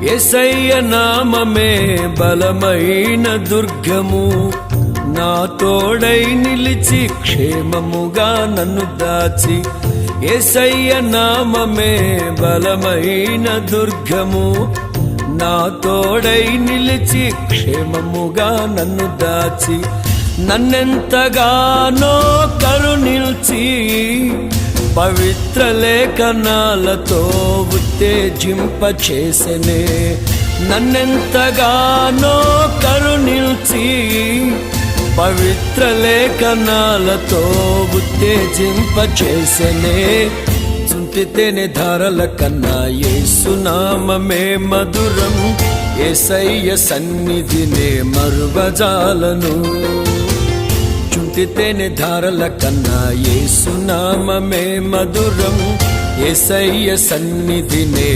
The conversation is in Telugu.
యేసయ్య నామమే బలమైన దుర్గము, నా తోడై నిలిచి క్షేమముగా నన్ను దాచి. యేసయ్య నామమే బలమైన దుర్గము, నా తోడై నిలిచి క్షేమముగా నన్ను దాచి. నన్నెంతగానో కరుణించి పవిత్ర లేఖనాలతో ఉత్తేజింపచేసెనే. నన్నెంతగానో కరుణించి పవిత్ర లేఖనాలతో ఉత్తేజింపచేసెనే. చుంటితేనే ధారల కన్నా యేసునామమే మధురం, యేసయ్య సన్నిధినే మరువజాలను. చుంటితేనే ధారల కన్నా యేసునామమే మధురం, యేసయ్య సన్నిధినే